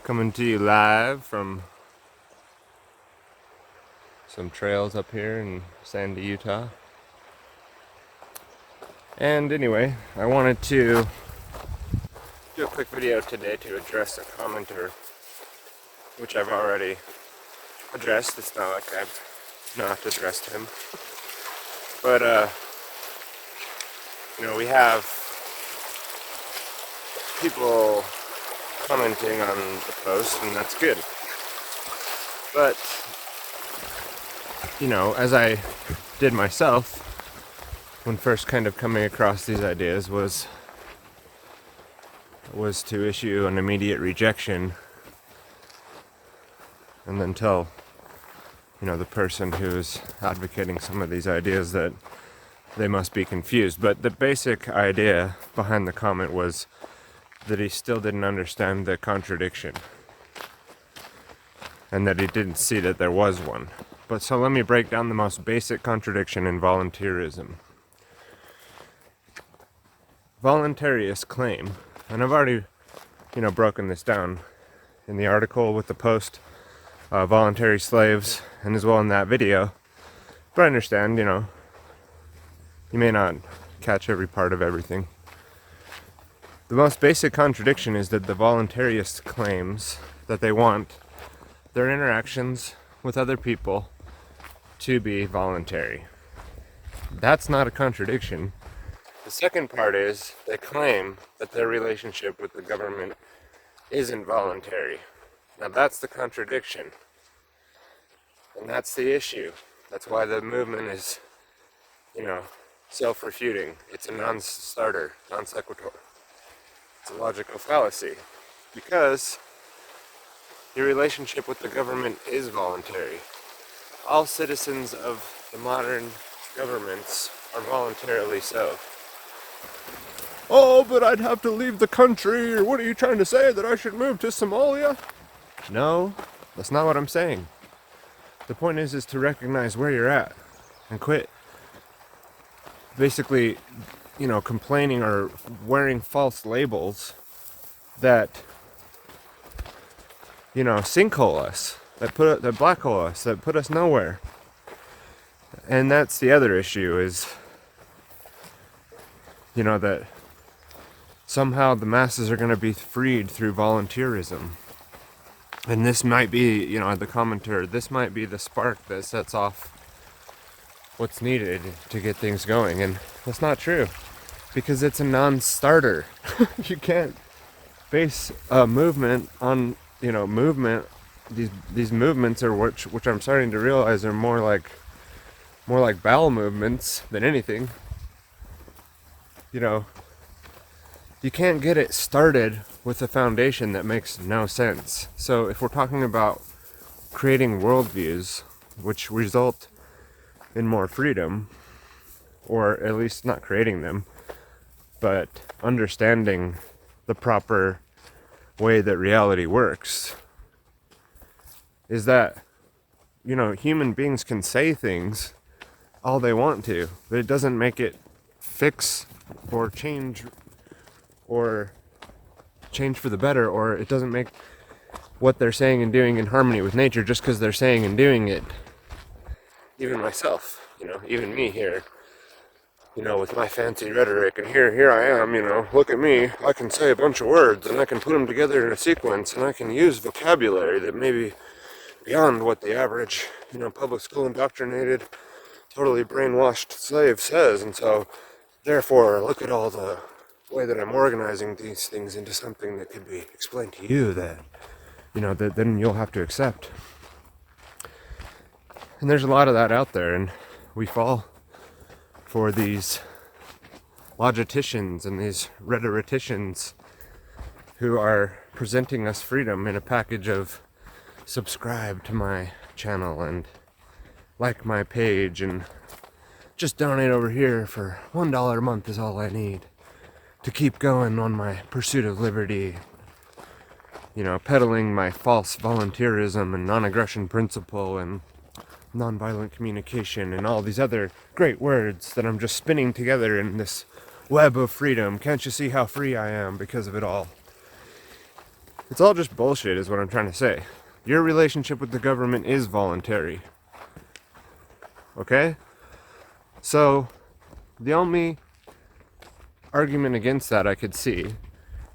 Coming to you live from some trails up here in Sandy, Utah. And anyway, I wanted to do a quick video today to address a commenter, which I've already addressed. It's not like I've not addressed him. But, we have people commenting on the post, and that's good. But, as I did myself when first kind of coming across these ideas was to issue an immediate rejection and then tell, the person who's advocating some of these ideas that they must be confused. But the basic idea behind the comment was that he still didn't understand the contradiction and that he didn't see that there was one. But so let me break down the most basic contradiction in volunteerism. Voluntarists claim, and I've already, broken this down in the article with the post, Voluntary Slaves, and as well in that video. But I understand, you may not catch every part of everything. The most basic contradiction is that the voluntarist claims that they want their interactions with other people to be voluntary. That's not a contradiction. The second part is they claim that their relationship with the government isn't voluntary. Now that's the contradiction. And that's the issue. That's why the movement is, self-refuting. It's a non-starter, non-sequitur. It's a logical fallacy. Because your relationship with the government is voluntary. All citizens of the modern governments are voluntarily so. Oh, but I'd have to leave the country, or what are you trying to say, that I should move to Somalia? No, that's not what I'm saying. The point is to recognize where you're at and quit basically, complaining or wearing false labels that, sinkhole us, that black hole us, that put us nowhere. And that's the other issue is, that somehow the masses are going to be freed through volunteerism. And this might be, the commenter, this might be the spark that sets off what's needed to get things going. And that's not true, because it's a non-starter. You can't base a movement on, movement. These movements are which I'm starting to realize are more like bowel movements than anything. You can't get it started with a foundation that makes no sense. So if we're talking about creating worldviews which result in more freedom, or at least not creating them, but understanding the proper way that reality works, is that, human beings can say things all they want to, but it doesn't make it fix or change for the better, or it doesn't make what they're saying and doing in harmony with nature just because they're saying and doing it. Even myself, even me here, with my fancy rhetoric, and here I am, look at me, I can say a bunch of words, and I can put them together in a sequence, and I can use vocabulary that may be beyond what the average, public school indoctrinated, totally brainwashed slave says, and so, therefore, look at all the way that I'm organizing these things into something that can be explained to you that, that then you'll have to accept. And there's a lot of that out there, and we fall for these logicians and these rhetoricians who are presenting us freedom in a package of subscribe to my channel and like my page and just donate over here for $1 a month is all I need to keep going on my pursuit of liberty, peddling my false volunteerism and non-aggression principle and nonviolent communication and all these other great words that I'm just spinning together in this web of freedom. Can't you see how free I am because of it all? It's all just bullshit is what I'm trying to say. Your relationship with the government is voluntary. Okay? So, the only argument against that I could see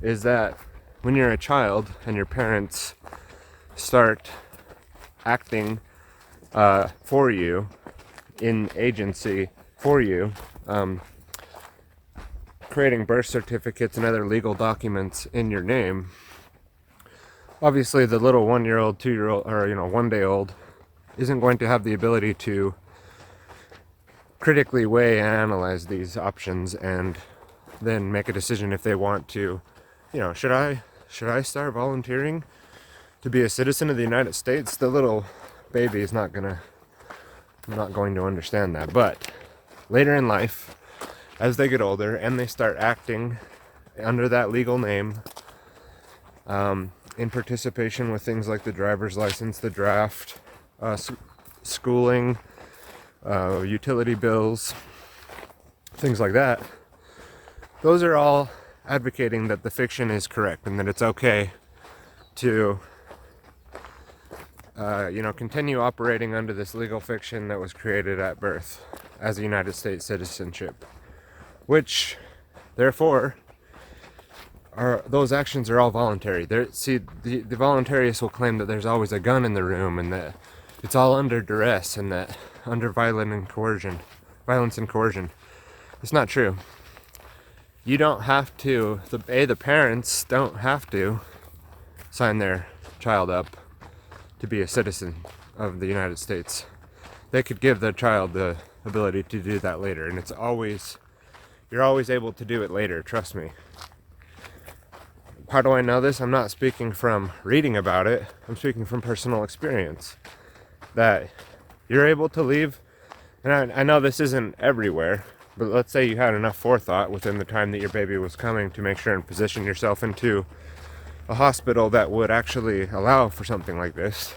is that when you're a child and your parents start acting for you, in agency for you, creating birth certificates and other legal documents in your name, obviously the little 1-year-old, 2-year-old, or 1-day-old isn't going to have the ability to critically weigh and analyze these options and then make a decision if they want to, should I start volunteering to be a citizen of the United States? The little baby is not going to understand that. But later in life, as they get older and they start acting under that legal name, in participation with things like the driver's license, the draft, schooling, utility bills, things like that, those are all advocating that the fiction is correct and that it's okay to continue operating under this legal fiction that was created at birth as a United States citizenship, which therefore those actions are all voluntary. The voluntarists will claim that there's always a gun in the room and that it's all under duress and that under violence and coercion. It's not true. You don't have to, the parents don't have to sign their child up to be a citizen of the United States. They could give their child the ability to do that later, and you're always able to do it later, trust me. How do I know this? I'm not speaking from reading about it, I'm speaking from personal experience. That you're able to leave, and I know this isn't everywhere, but let's say you had enough forethought within the time that your baby was coming to make sure and position yourself into a hospital that would actually allow for something like this,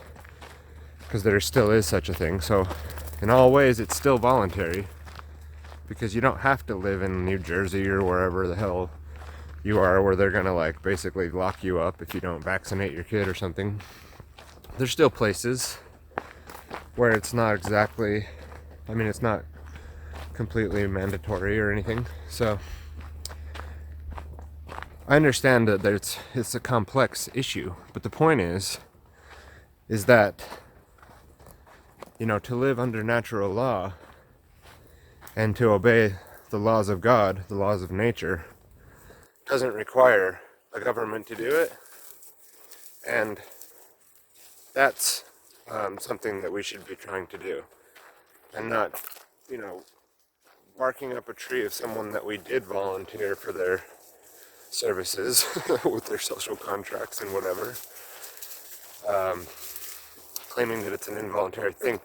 because there still is such a thing. So in all ways it's still voluntary, because you don't have to live in New Jersey or wherever the hell you are where they're gonna basically lock you up if you don't vaccinate your kid or something. There's still places where it's not exactly, it's not completely mandatory or anything. So I understand that it's a complex issue, but the point is that to live under natural law and to obey the laws of God, the laws of nature, doesn't require a government to do it, and that's something that we should be trying to do, and not barking up a tree of someone that we did volunteer for their services with their social contracts and whatever, claiming that it's an involuntary thing.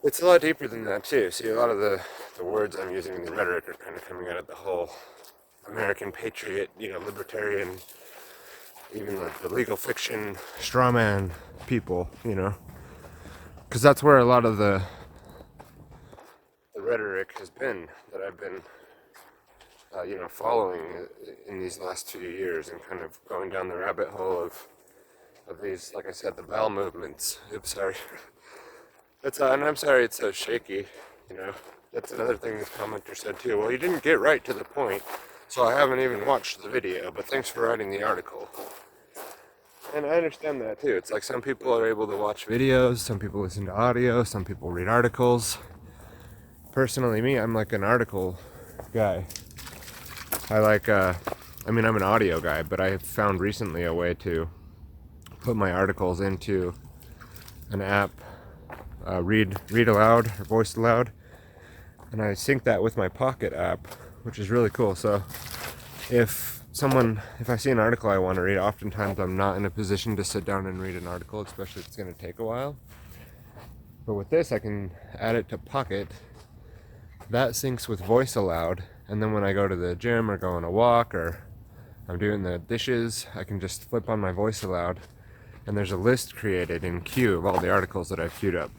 It's a lot deeper than that too. See, a lot of the words I'm using in the rhetoric are kind of coming out of the whole American patriot, libertarian, even the legal fiction straw man people, because that's where a lot of the rhetoric has been that I've been following in these last few years, and kind of going down the rabbit hole of these, like I said, the bowel movements. Oops, sorry. And I'm sorry it's so shaky, That's another thing this commenter said too. Well, you didn't get right to the point, so I haven't even watched the video, but thanks for writing the article. And I understand that too. It's like some people are able to watch videos, some people listen to audio, some people read articles. Personally, I'm like an article guy. I'm an audio guy, but I have found recently a way to put my articles into an app, read aloud or voice aloud, and I sync that with my Pocket app, which is really cool. So if I see an article I want to read, oftentimes I'm not in a position to sit down and read an article, especially if it's going to take a while. But with this, I can add it to Pocket. That syncs with voice aloud, and then when I go to the gym or go on a walk or I'm doing the dishes, I can just flip on my voice aloud, and there's a list created in queue of all the articles that I've queued up,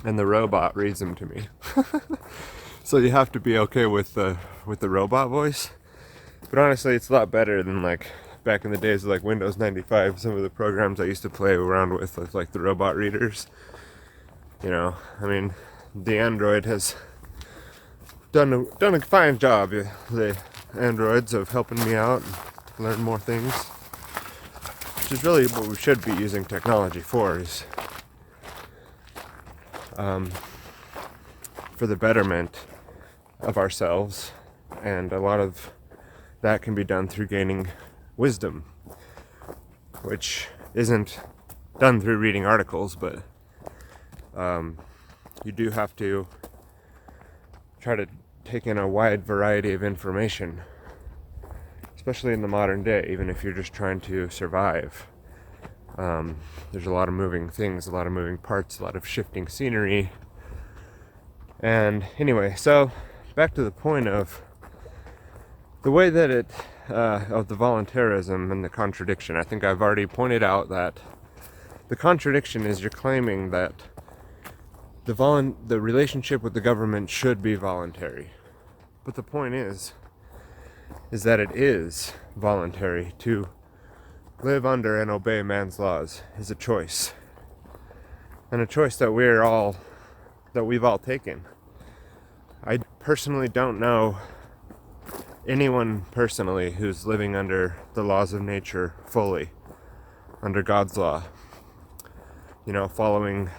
and the robot reads them to me. So you have to be okay with the robot voice, but honestly it's a lot better than back in the days of like Windows 95, some of the programs I used to play around with like the robot readers. You know, I mean, the Android has done a fine job, the androids, of helping me out and learn more things, which is really what we should be using technology for, is for the betterment of ourselves, and a lot of that can be done through gaining wisdom, which isn't done through reading articles, but you do have to try to take in a wide variety of information, especially in the modern day, even if you're just trying to survive. There's a lot of moving things, a lot of moving parts, a lot of shifting scenery. And anyway, so back to the point of the way that of the voluntarism and the contradiction. I think I've already pointed out that the contradiction is you're claiming that the relationship with the government should be voluntary. But the point is that it is voluntary. To live under and obey man's laws is a choice. And a choice that we've all taken. I personally don't know anyone personally who's living under the laws of nature fully, under God's law, you know, following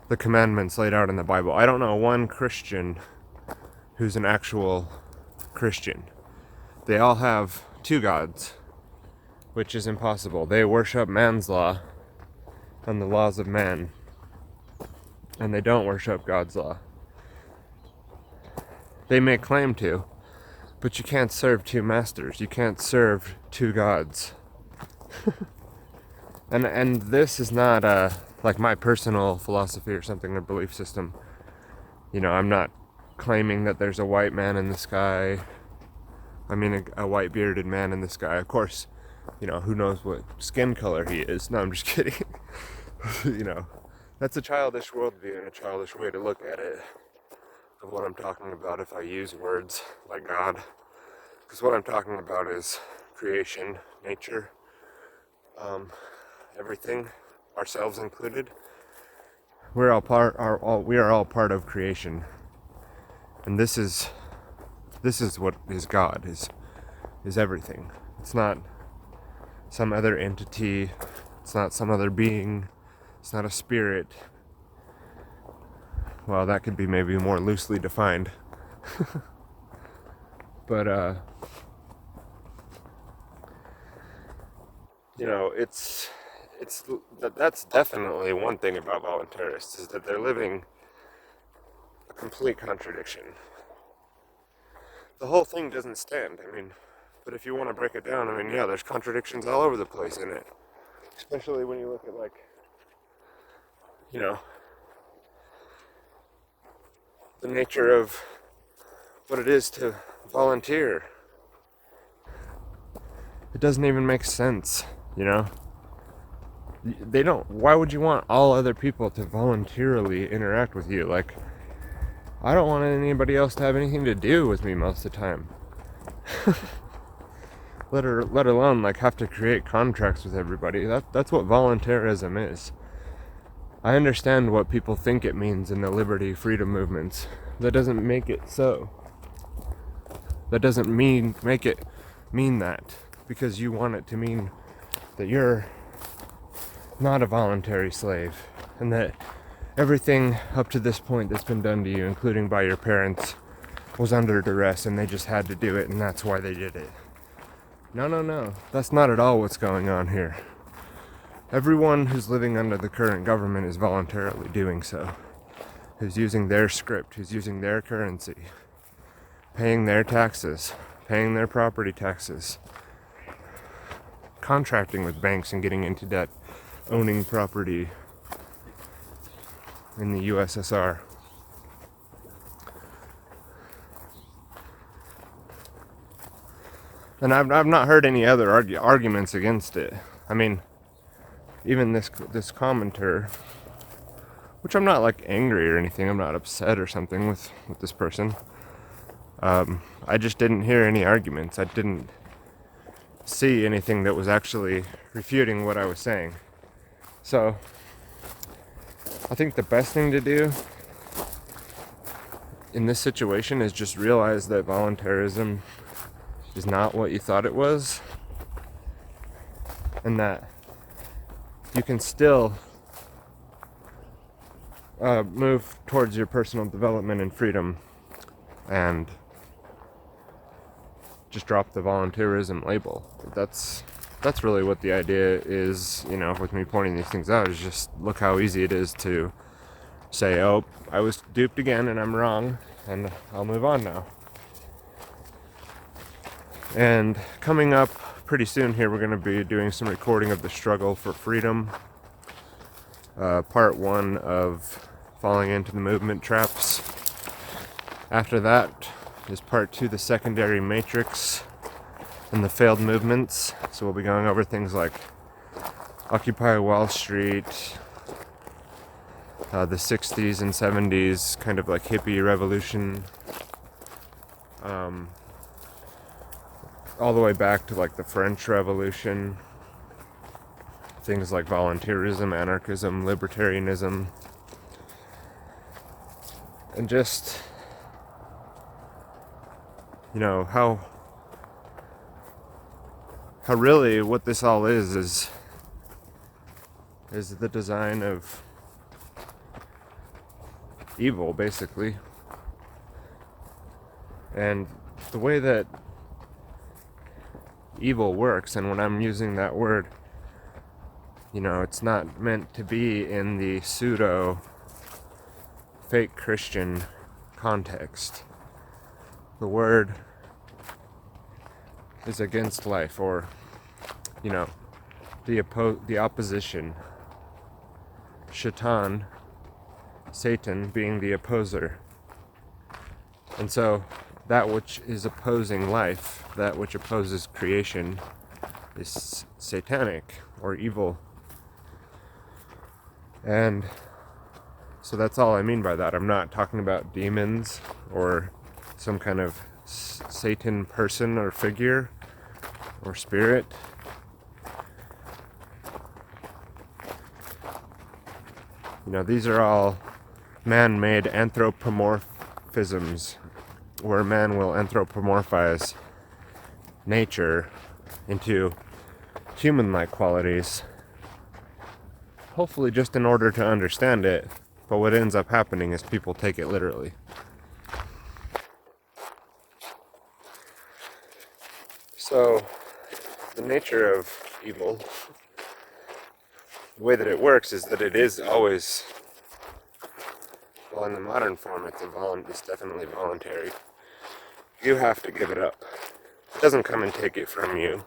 the commandments laid out in the Bible. I don't know one Christian who's an actual Christian. They all have two gods, which is impossible. They worship man's law and the laws of man, and they don't worship God's law. They may claim to, but you can't serve two masters. You can't serve two gods. and this is not like my personal philosophy or something, or belief system. You know, I'm not claiming that there's a white man in the sky. I mean, a white bearded man in the sky. Of course, you know, who knows what skin color he is. No, I'm just kidding. You know, that's a childish worldview and a childish way to look at it, of what I'm talking about if I use words like God. Because what I'm talking about is creation, nature, everything, ourselves included. We are all part of creation, and this is what is God, is everything. It's not some other entity. It's not some other being. It's not a spirit. Well, that could be maybe more loosely defined. But you know, that's definitely one thing about voluntarists, is that they're living a complete contradiction. The whole thing doesn't stand. I mean, but if you want to break it down, I mean, yeah, there's contradictions all over the place in it. Especially when you look at, like, you know, the nature of what it is to volunteer. It doesn't even make sense, you know? Why would you want all other people to voluntarily interact with you? Like, I don't want anybody else to have anything to do with me most of the time. let alone like have to create contracts with everybody. That's what voluntarism is. I understand what people think it means in the liberty, freedom movements. That doesn't make it so. That doesn't make it mean that, because you want it to mean that you're not a voluntary slave, and that everything up to this point that's been done to you, including by your parents, was under duress and they just had to do it, and that's why they did it. No. That's not at all what's going on here. Everyone who's living under the current government is voluntarily doing so. Who's using their script, who's using their currency, paying their taxes, paying their property taxes, contracting with banks and getting into debt, owning property in the USSR. And I've not heard any other arguments against it. I mean, even this commenter, which I'm not like angry or anything, I'm not upset or something with this person. I just didn't hear any arguments. I didn't see anything that was actually refuting what I was saying. So I think the best thing to do in this situation is just realize that voluntarism is not what you thought it was, and that you can still move towards your personal development and freedom and just drop the volunteerism label. That's really what the idea is, with me pointing these things out, is just look how easy it is to say, oh, I was duped again and I'm wrong, and I'll move on now. And coming up pretty soon here, we're going to be doing some recording of the struggle for freedom, part 1 of falling into the movement traps. After that is part 2, the secondary matrix and the failed movements. So we'll be going over things like Occupy Wall Street, the 60s and 70s, kind of like hippie revolution, all the way back to like the French Revolution, things like volunteerism, anarchism, libertarianism, and just, how really what this all is the design of evil, basically. And the way that evil works, and when I'm using that word, it's not meant to be in the pseudo fake Christian context. The word is against life, or the opposition. Shaitan, Satan, being the opposer. And so that which is opposing life, that which opposes creation, is satanic or evil. And so that's all I mean by that. I'm not talking about demons or some kind of Satan person or figure or spirit. These are all man-made anthropomorphisms, where man will anthropomorphize nature into human-like qualities, hopefully just in order to understand it. But what ends up happening is people take it literally. So the nature of evil, the way that it works, is that it is always, well, in the modern form, it's definitely voluntary. You have to give it up. It doesn't come and take it from you.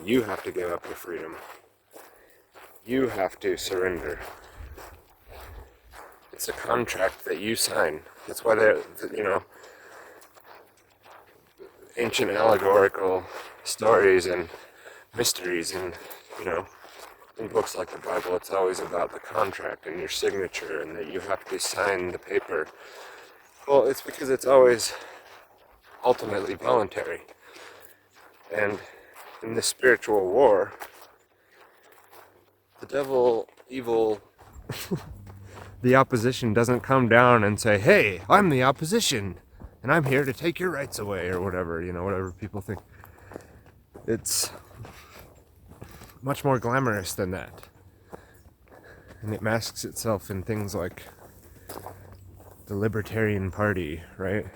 You have to give up your freedom. You have to surrender. It's a contract that you sign. That's why ancient allegorical stories and mysteries and, in books like the Bible, it's always about the contract and your signature and that you have to sign the paper. Well, it's because it's always ultimately voluntary. And in this spiritual war, the devil, evil, the opposition doesn't come down and say, hey, I'm the opposition, and I'm here to take your rights away, or whatever, whatever people think. It's much more glamorous than that. And it masks itself in things like the Libertarian Party, right?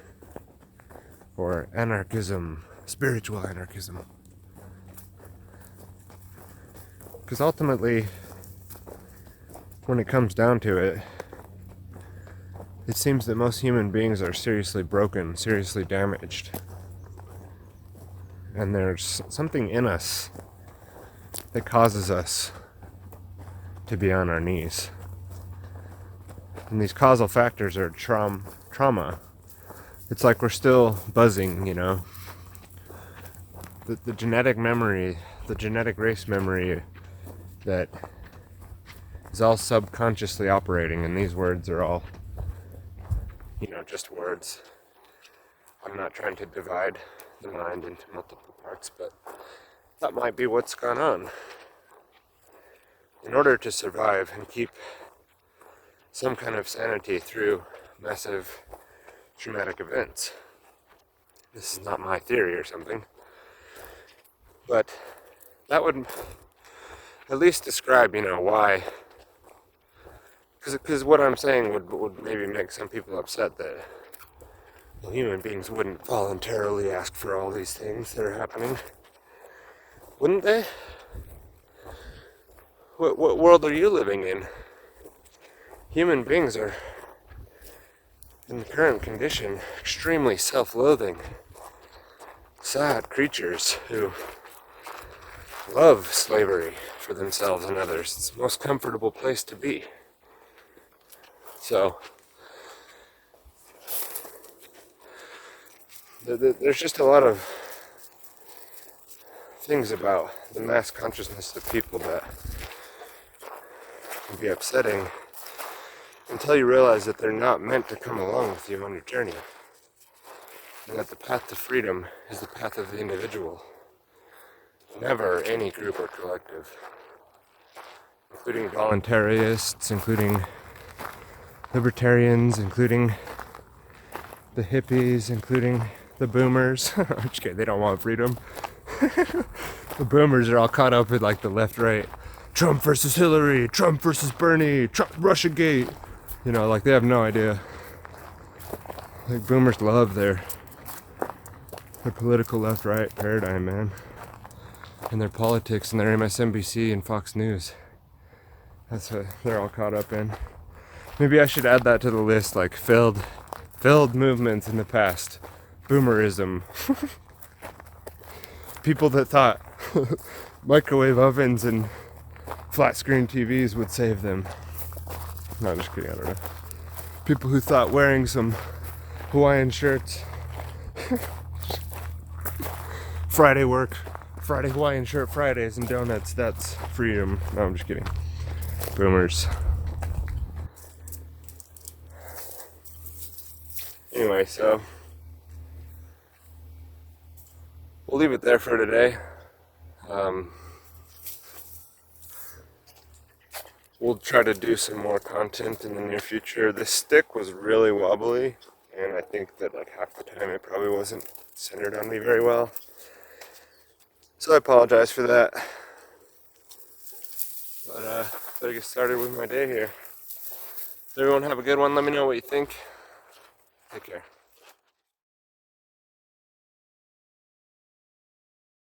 Or anarchism, spiritual anarchism. Because ultimately, when it comes down to it, it seems that most human beings are seriously broken, seriously damaged. And there's something in us that causes us to be on our knees. And these causal factors are trauma. It's like we're still buzzing, The genetic memory, the genetic race memory that is all subconsciously operating, and these words are all, just words. I'm not trying to divide the mind into multiple parts, but that might be what's gone on. In order to survive and keep some kind of sanity through massive traumatic events. This is not my theory or something, but that would at least describe, why. Because what I'm saying would maybe make some people upset that human beings wouldn't voluntarily ask for all these things that are happening. Wouldn't they? What world are you living in? Human beings are, in the current condition, extremely self-loathing, sad creatures who love slavery for themselves and others. It's the most comfortable place to be. So, there's just a lot of things about the mass consciousness of people that can be upsetting until you realize that they're not meant to come along with you on your journey. And that the path to freedom is the path of the individual. Never any group or collective. Including voluntarists, including libertarians, including the hippies, including the boomers. I'm just kidding, they don't want freedom. The boomers are all caught up with like the left-right. Trump versus Hillary, Trump versus Bernie, Trump, Russiagate. Like they have no idea. Like boomers love their political left-right paradigm, man. And their politics and their MSNBC and Fox News. That's what they're all caught up in. Maybe I should add that to the list, like failed movements in the past. Boomerism. People that thought microwave ovens and flat screen TVs would save them. No, I'm just kidding, I don't know. People who thought wearing some Hawaiian shirts, Friday Hawaiian shirt Fridays and donuts, that's freedom. No, I'm just kidding. Boomers. Anyway, so we'll leave it there for today. We'll try to do some more content in the near future. This stick was really wobbly, and I think that like half the time it probably wasn't centered on me very well. So I apologize for that. But better get started with my day here. So everyone have a good one. Let me know what you think. Take care.